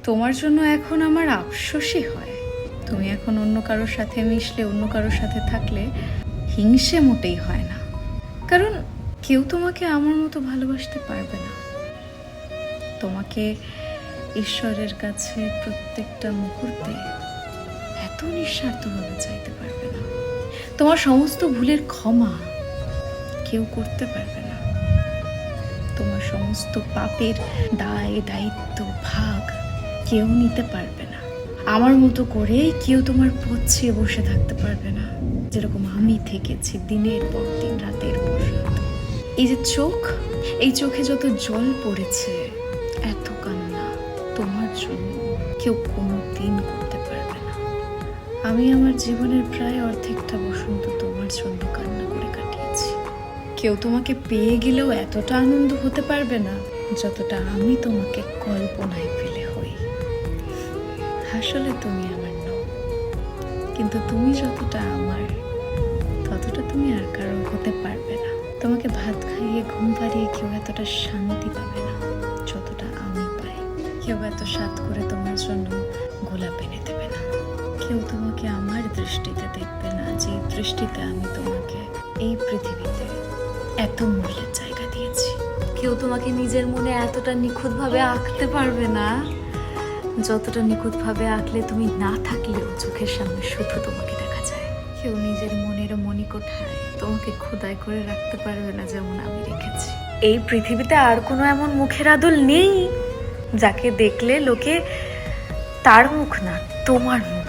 তোমার জন্য এখন আমার আফসোসই হয়। তুমি এখন অন্য কারোর সাথে মিশলে, অন্য কারোর সাথে থাকলে হিংসে মোটেই হয় না, কারণ কেউ তোমাকে আমার মতো ভালোবাসতে পারবে না। তোমাকে ঈশ্বরের কাছে প্রত্যেকটা মুহূর্তে এত নিঃস্বার্থভাবে চাইতে পারবে না। তোমার সমস্ত ভুলের ক্ষমা কেউ করতে পারবে না। তোমার সমস্ত পাপের দায় দায়িত্ব ভাগ কেউ নিতে পারবে না। আমার মতো করে কেউ তোমার পথে বসে থাকতে পারবে না, যেরকম আমি থেকেছি দিনের পর দিন, রাতের পর রাত। এই যে চোখ, এই চোখে যত জল পড়েছে, এত কান্না তোমার জন্য কেউ কোনো দিন করতে পারবে না। আমি আমার জীবনের প্রায় অর্ধেকটা বসন্ত তোমার জন্য কান্না করে কাটিয়েছি। কেউ তোমাকে পেয়ে গেলেও এতটা আনন্দ হতে পারবে না যতটা আমি তোমাকে কল্পনায় ফেলে হই। আসলে তুমি আমার নও, কিন্তু তুমি যতটা আমার, ততটা তুমি আর কারো হতে পারবে না। তোমাকে ভাত খাইয়ে ঘুম পাড়িয়ে কেউ এতটা শান্তি পাবে না যতটা আমি পাই। কেউ এত স্বাদ করে তোমার জন্য গোলাপ এনে দেবে না। কেউ তোমাকে আমার দৃষ্টিতে দেখবে না, যে দৃষ্টিতে আমি তোমাকে এই পৃথিবীতে এত মূল্যের জায়গা দিয়েছি। কেউ তোমাকে নিজের মনে এতটা নিখুঁতভাবে আঁকতে পারবে না যতটা নিখুঁতভাবে আঁকলে তুমি না থাকলেও চোখের সামনে শুধু তোমাকে দেখা যায়। কেউ নিজের মনের মণিকোঠায় তোমাকে খোদাই করে রাখতে পারবে না যেমন আমি রেখেছি। এই পৃথিবীতে আর কোনো এমন মুখের আদল নেই যাকে দেখলে লোকে তার মুখ না, তোমার মুখ